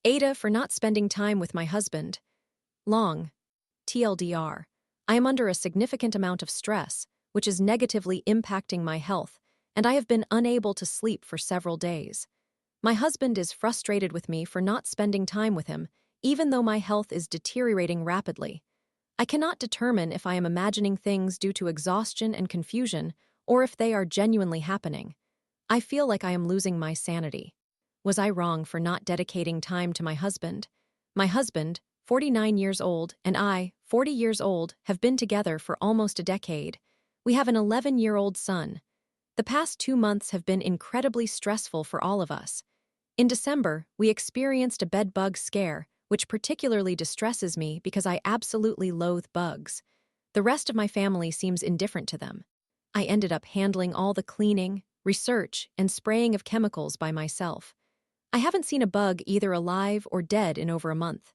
Aita for not spending time with my husband. Long. TLDR. I am under a significant amount of stress, which is negatively impacting my health, and I have been unable to sleep for several days. My husband is frustrated with me for not spending time with him, even though my health is deteriorating rapidly. I cannot determine if I am imagining things due to exhaustion and confusion, or if they are genuinely happening. I feel like I am losing my sanity. Was I wrong for not dedicating time to my husband? My husband, 49 years old, and I, 40 years old, have been together for almost a decade. We have an 11-year-old son. The past 2 months have been incredibly stressful for all of us. In December, we experienced a bed bug scare, which particularly distresses me because I absolutely loathe bugs. The rest of my family seems indifferent to them. I ended up handling all the cleaning, research, and spraying of chemicals by myself. I haven't seen a bug either alive or dead in over a month.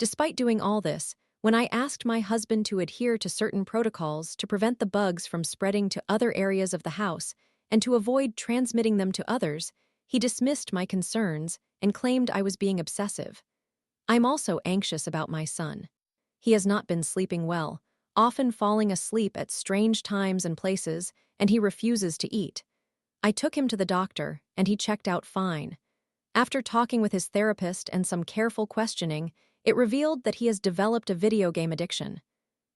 Despite doing all this, when I asked my husband to adhere to certain protocols to prevent the bugs from spreading to other areas of the house and to avoid transmitting them to others, he dismissed my concerns and claimed I was being obsessive. I'm also anxious about my son. He has not been sleeping well, often falling asleep at strange times and places, and he refuses to eat. I took him to the doctor, and he checked out fine. After talking with his therapist and some careful questioning, it revealed that he has developed a video game addiction.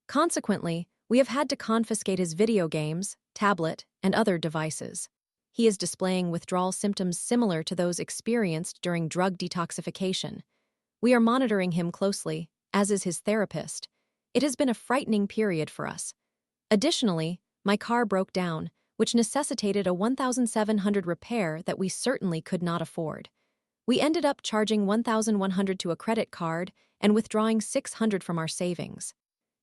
Consequently, we have had to confiscate his video games, tablet, and other devices. He is displaying withdrawal symptoms similar to those experienced during drug detoxification. We are monitoring him closely, as is his therapist. It has been a frightening period for us. Additionally, my car broke down, which necessitated a $1,700 repair that we certainly could not afford. We ended up charging $1,100 to a credit card and withdrawing $600 from our savings.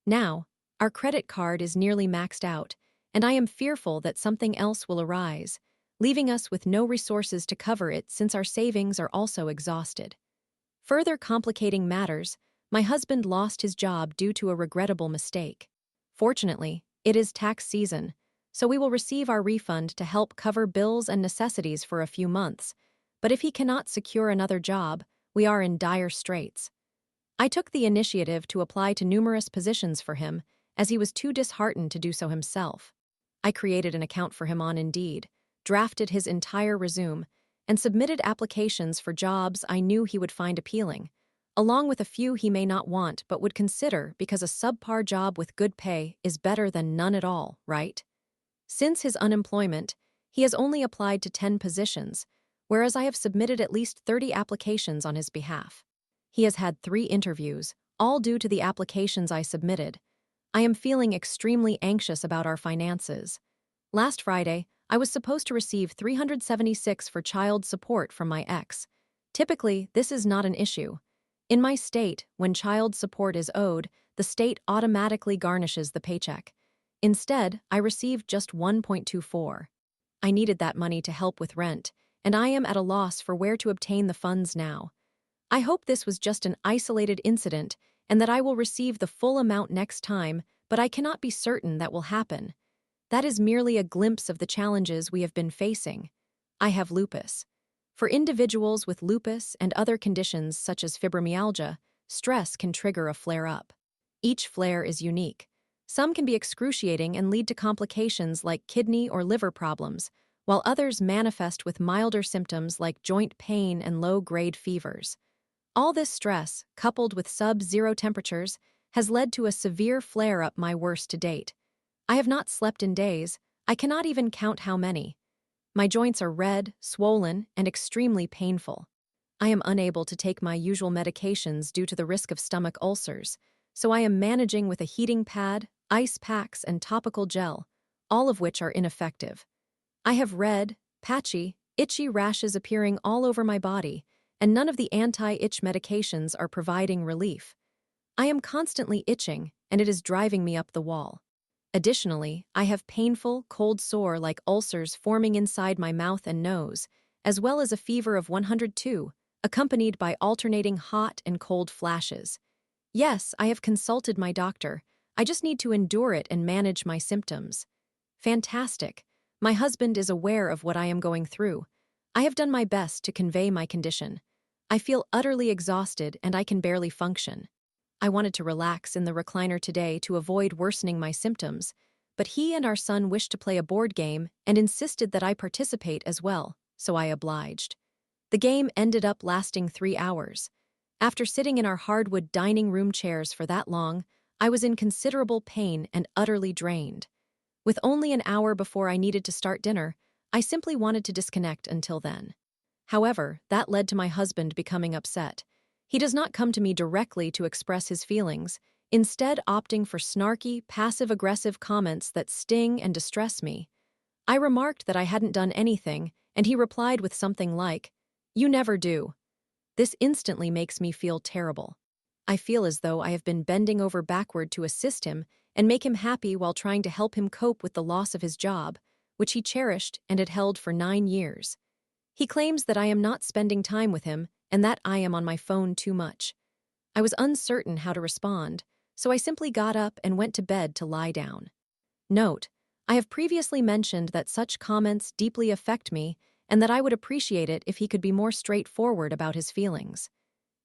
Now, our credit card is nearly maxed out, and I am fearful that something else will arise, leaving us with no resources to cover it since our savings are also exhausted. Further complicating matters, my husband lost his job due to a regrettable mistake. Fortunately, it is tax season, so we will receive our refund to help cover bills and necessities for a few months. But if he cannot secure another job, we are in dire straits. I took the initiative to apply to numerous positions for him, as he was too disheartened to do so himself. I created an account for him on Indeed, drafted his entire resume, and submitted applications for jobs I knew he would find appealing, along with a few he may not want but would consider because a subpar job with good pay is better than none at all, right? Since his unemployment, he has only applied to 10 positions, whereas I have submitted at least 30 applications on his behalf. He has had 3 interviews, all due to the applications I submitted. I am feeling extremely anxious about our finances. Last Friday, I was supposed to receive $376 for child support from my ex. Typically, this is not an issue. In my state, when child support is owed, the state automatically garnishes the paycheck. Instead, I received just $1.24. I needed that money to help with rent, and I am at a loss for where to obtain the funds now. I hope this was just an isolated incident and that I will receive the full amount next time, but I cannot be certain that will happen. That is merely a glimpse of the challenges we have been facing. I have lupus. For individuals with lupus and other conditions such as fibromyalgia, stress can trigger a flare-up. Each flare is unique. Some can be excruciating and lead to complications like kidney or liver problems, while others manifest with milder symptoms like joint pain and low-grade fevers. All this stress, coupled with sub-zero temperatures, has led to a severe flare-up, my worst to date. I have not slept in days. I cannot even count how many. My joints are red, swollen, and extremely painful. I am unable to take my usual medications due to the risk of stomach ulcers, so I am managing with a heating pad, ice packs, and topical gel, all of which are ineffective. I have red, patchy, itchy rashes appearing all over my body, and none of the anti-itch medications are providing relief. I am constantly itching, and it is driving me up the wall. Additionally, I have painful, cold sore like ulcers forming inside my mouth and nose, as well as a fever of 102, accompanied by alternating hot and cold flashes. Yes, I have consulted my doctor. I just need to endure it and manage my symptoms. Fantastic. My husband is aware of what I am going through. I have done my best to convey my condition. I feel utterly exhausted and I can barely function. I wanted to relax in the recliner today to avoid worsening my symptoms, but he and our son wished to play a board game and insisted that I participate as well, so I obliged. The game ended up lasting 3 hours. After sitting in our hardwood dining room chairs for that long, I was in considerable pain and utterly drained. With only an hour before I needed to start dinner, I simply wanted to disconnect until then. However, that led to my husband becoming upset. He does not come to me directly to express his feelings, instead opting for snarky, passive-aggressive comments that sting and distress me. I remarked that I hadn't done anything, and he replied with something like, "You never do." This instantly makes me feel terrible. I feel as though I have been bending over backward to assist him and make him happy while trying to help him cope with the loss of his job, which he cherished and had held for 9 years. He claims that I am not spending time with him and that I am on my phone too much. I was uncertain how to respond, so I simply got up and went to bed to lie down. Note, I have previously mentioned that such comments deeply affect me and that I would appreciate it if he could be more straightforward about his feelings.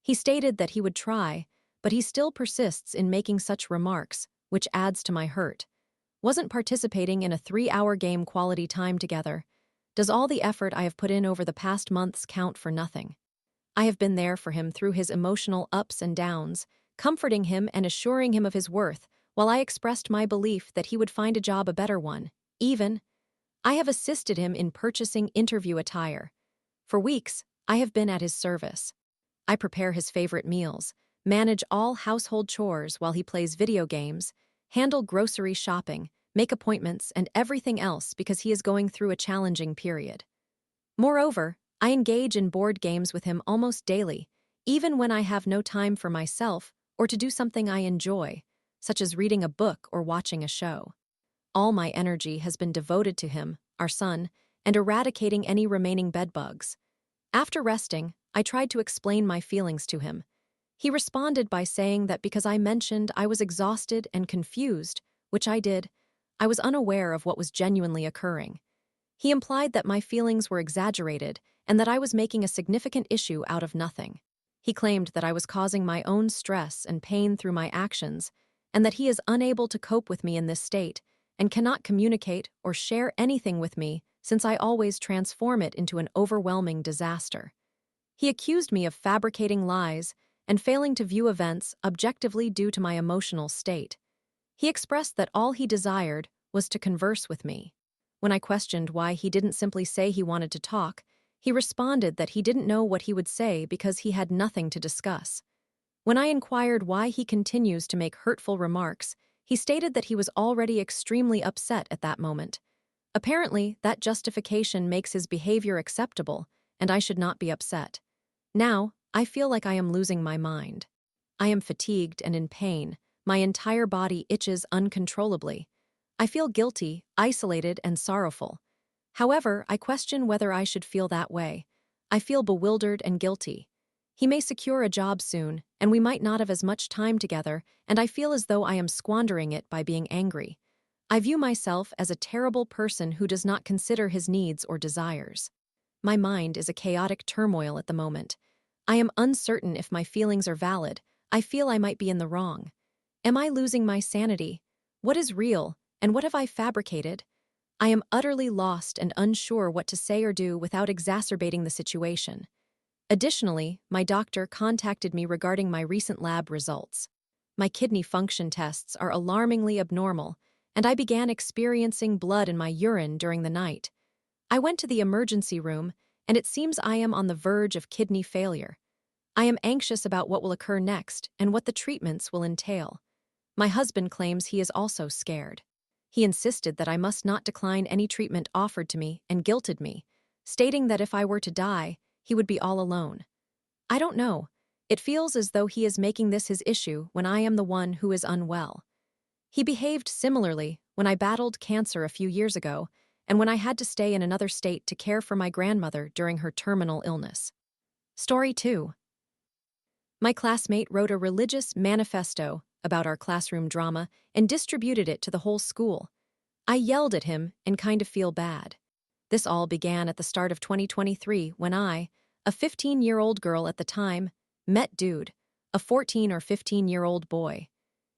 He stated that he would try, but he still persists in making such remarks, which adds to my hurt. Wasn't participating in a 3-hour game quality time together? Does all the effort I have put in over the past months count for nothing? I have been there for him through his emotional ups and downs, comforting him and assuring him of his worth, while I expressed my belief that he would find a job a better one. I have assisted him in purchasing interview attire. For weeks, I have been at his service. I prepare his favorite meals, manage all household chores while he plays video games, handle grocery shopping, make appointments, and everything else because he is going through a challenging period. Moreover, I engage in board games with him almost daily, even when I have no time for myself or to do something I enjoy, such as reading a book or watching a show. All my energy has been devoted to him, our son, and eradicating any remaining bedbugs. After resting, I tried to explain my feelings to him. He responded by saying that because I mentioned I was exhausted and confused, which I did, I was unaware of what was genuinely occurring. He implied that my feelings were exaggerated and that I was making a significant issue out of nothing. He claimed that I was causing my own stress and pain through my actions, and that he is unable to cope with me in this state and cannot communicate or share anything with me since I always transform it into an overwhelming disaster. He accused me of fabricating lies and failing to view events objectively due to my emotional state. He expressed that all he desired was to converse with me. When I questioned why he didn't simply say he wanted to talk, he responded that he didn't know what he would say because he had nothing to discuss. When I inquired why he continues to make hurtful remarks, he stated that he was already extremely upset at that moment. Apparently, that justification makes his behavior acceptable, and I should not be upset. Now, I feel like I am losing my mind. I am fatigued and in pain. My entire body itches uncontrollably. I feel guilty, isolated, and sorrowful. However, I question whether I should feel that way. I feel bewildered and guilty. He may secure a job soon, and we might not have as much time together, and I feel as though I am squandering it by being angry. I view myself as a terrible person who does not consider his needs or desires. My mind is a chaotic turmoil at the moment. I am uncertain if my feelings are valid. I feel I might be in the wrong. Am I losing my sanity? What is real, and what have I fabricated? I am utterly lost and unsure what to say or do without exacerbating the situation. Additionally, my doctor contacted me regarding my recent lab results. My kidney function tests are alarmingly abnormal, and I began experiencing blood in my urine during the night. I went to the emergency room, and it seems I am on the verge of kidney failure. I am anxious about what will occur next and what the treatments will entail. My husband claims he is also scared. He insisted that I must not decline any treatment offered to me and guilted me, stating that if I were to die, he would be all alone. I don't know. It feels as though he is making this his issue when I am the one who is unwell. He behaved similarly when I battled cancer a few years ago and when I had to stay in another state to care for my grandmother during her terminal illness. Story 2. My classmate wrote a religious manifesto about our classroom drama and distributed it to the whole school. I yelled at him and kind of feel bad. This all began at the start of 2023 when I, a 15-year-old girl at the time, met Dude, a 14 or 15-year-old boy.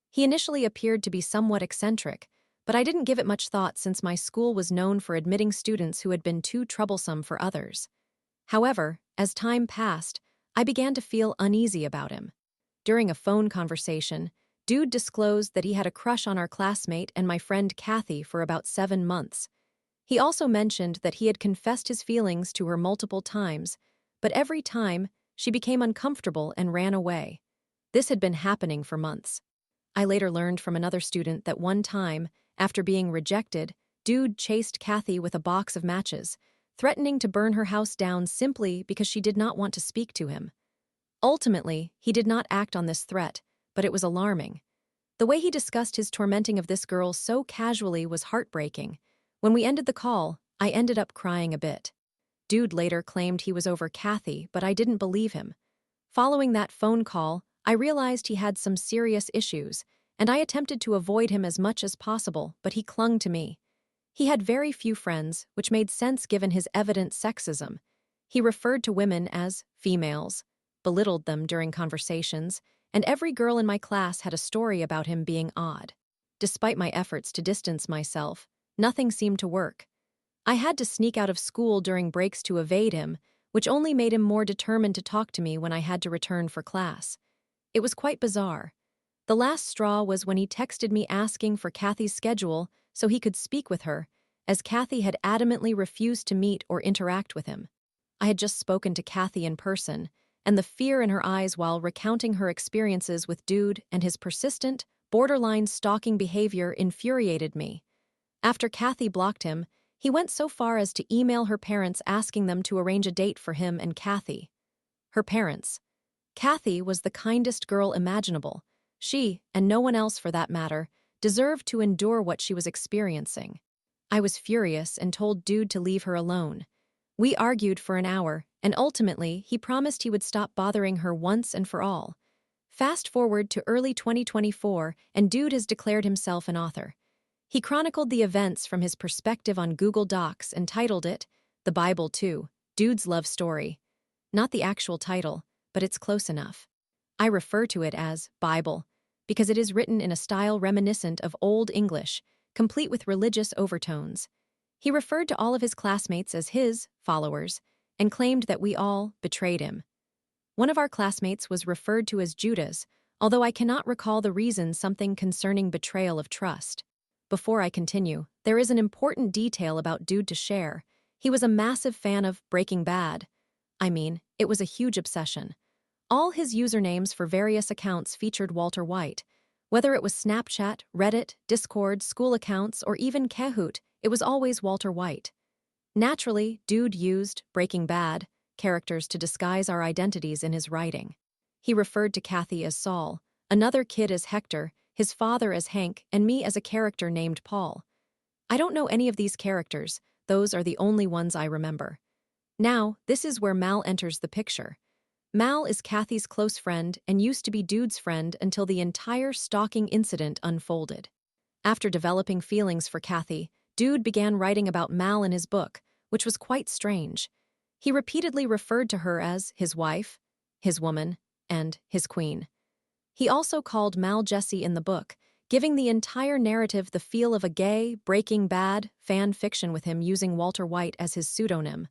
He initially appeared to be somewhat eccentric, but I didn't give it much thought since my school was known for admitting students who had been too troublesome for others. However, as time passed, I began to feel uneasy about him. During a phone conversation, Dude disclosed that he had a crush on our classmate and my friend Kathy for about 7 months. He also mentioned that he had confessed his feelings to her multiple times, but every time, she became uncomfortable and ran away. This had been happening for months. I later learned from another student that one time, after being rejected, Dude chased Kathy with a box of matches, threatening to burn her house down simply because she did not want to speak to him. Ultimately, he did not act on this threat, but it was alarming. The way he discussed his tormenting of this girl so casually was heartbreaking. When we ended the call, I ended up crying a bit. Dude later claimed he was over Kathy, but I didn't believe him. Following that phone call, I realized he had some serious issues, and I attempted to avoid him as much as possible, but he clung to me. He had very few friends, which made sense given his evident sexism. He referred to women as females, belittled them during conversations, and every girl in my class had a story about him being odd. Despite my efforts to distance myself, nothing seemed to work. I had to sneak out of school during breaks to evade him, which only made him more determined to talk to me when I had to return for class. It was quite bizarre. The last straw was when he texted me asking for Kathy's schedule so he could speak with her, as Kathy had adamantly refused to meet or interact with him. I had just spoken to Kathy in person, and the fear in her eyes while recounting her experiences with Dude and his persistent, borderline stalking behavior infuriated me. After Kathy blocked him, he went so far as to email her parents asking them to arrange a date for him and Kathy. Her parents. Kathy was the kindest girl imaginable. She, and no one else for that matter, deserved to endure what she was experiencing. I was furious and told Dude to leave her alone. We argued for an hour, and ultimately he promised he would stop bothering her once and for all. Fast forward to early 2024, and Dude has declared himself an author. He chronicled the events from his perspective on Google Docs and titled it, The Bible Too, Dude's Love Story. Not the actual title, but it's close enough. I refer to it as Bible because it is written in a style reminiscent of Old English, complete with religious overtones. He referred to all of his classmates as his followers and claimed that we all betrayed him. One of our classmates was referred to as Judas, although I cannot recall the reason, something concerning betrayal of trust. Before I continue, there is an important detail about Dude to share. He was a massive fan of Breaking Bad. I mean, it was a huge obsession. All his usernames for various accounts featured Walter White. Whether it was Snapchat, Reddit, Discord, school accounts, or even Kahoot, it was always Walter White. Naturally, Dude used Breaking Bad characters to disguise our identities in his writing. He referred to Kathy as Saul, another kid as Hector, his father as Hank, and me as a character named Paul. I don't know any of these characters, those are the only ones I remember. Now, this is where Mal enters the picture. Mal is Kathy's close friend and used to be Dude's friend until the entire stalking incident unfolded. After developing feelings for Kathy, Dude began writing about Mal in his book, which was quite strange. He repeatedly referred to her as his wife, his woman, and his queen. He also called Mal Jesse in the book, giving the entire narrative the feel of a gay, Breaking Bad fan fiction with him using Walter White as his pseudonym.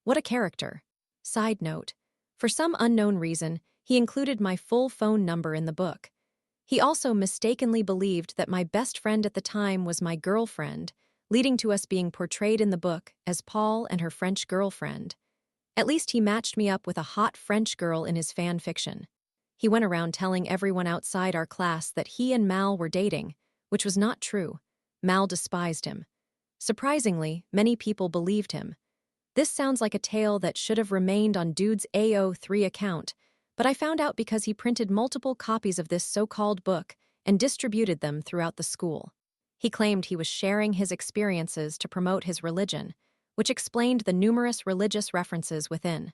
What a character. Side note, for some unknown reason, he included my full phone number in the book. He also mistakenly believed that my best friend at the time was my girlfriend, leading to us being portrayed in the book as Paul and her French girlfriend. At least he matched me up with a hot French girl in his fan fiction. He went around telling everyone outside our class that he and Mal were dating, which was not true. Mal despised him. Surprisingly, many people believed him. This sounds like a tale that should have remained on Dude's AO3 account, but I found out because he printed multiple copies of this so-called book and distributed them throughout the school. He claimed he was sharing his experiences to promote his religion, which explained the numerous religious references within.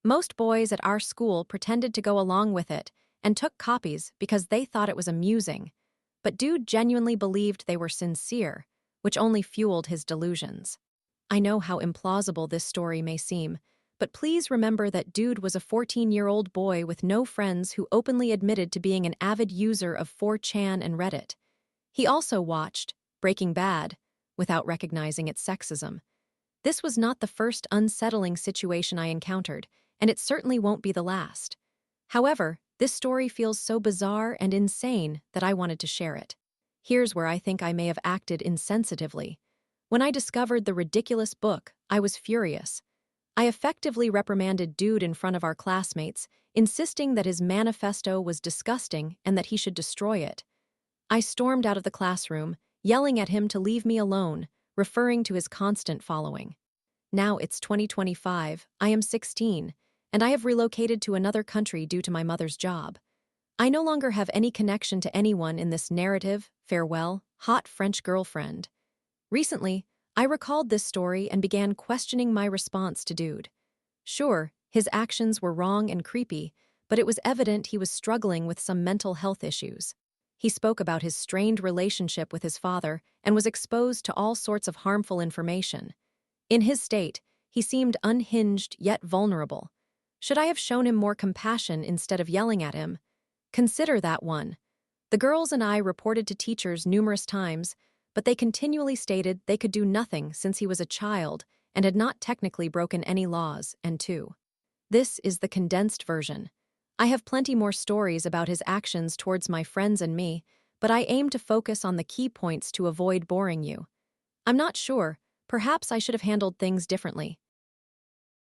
Most boys at our school pretended to go along with it and took copies because they thought it was amusing, but Dude genuinely believed they were sincere, which only fueled his delusions. I know how implausible this story may seem, but please remember that dude was a 14-year-old boy with no friends who openly admitted to being an avid user of 4chan and Reddit. He also watched Breaking Bad without recognizing its sexism. This was not the first unsettling situation I encountered, and it certainly won't be the last. However, this story feels so bizarre and insane that I wanted to share it. Here's where I think I may have acted insensitively. When I discovered the ridiculous book, I was furious. I effectively reprimanded dude in front of our classmates, insisting that his manifesto was disgusting and that he should destroy it. I stormed out of the classroom, yelling at him to leave me alone, referring to his constant following. Now it's 2025, I am 16, and I have relocated to another country due to my mother's job. I no longer have any connection to anyone in this narrative, farewell, hot French girlfriend. Recently, I recalled this story and began questioning my response to dude. Sure, his actions were wrong and creepy, but it was evident he was struggling with some mental health issues. He spoke about his strained relationship with his father and was exposed to all sorts of harmful information. In his state, he seemed unhinged yet vulnerable. Should I have shown him more compassion instead of yelling at him? Consider that one. The girls and I reported to teachers numerous times, but they continually stated they could do nothing since he was a child and had not technically broken any laws, and 2. This is the condensed version. I have plenty more stories about his actions towards my friends and me, but I aim to focus on the key points to avoid boring you. I'm not sure, perhaps I should have handled things differently.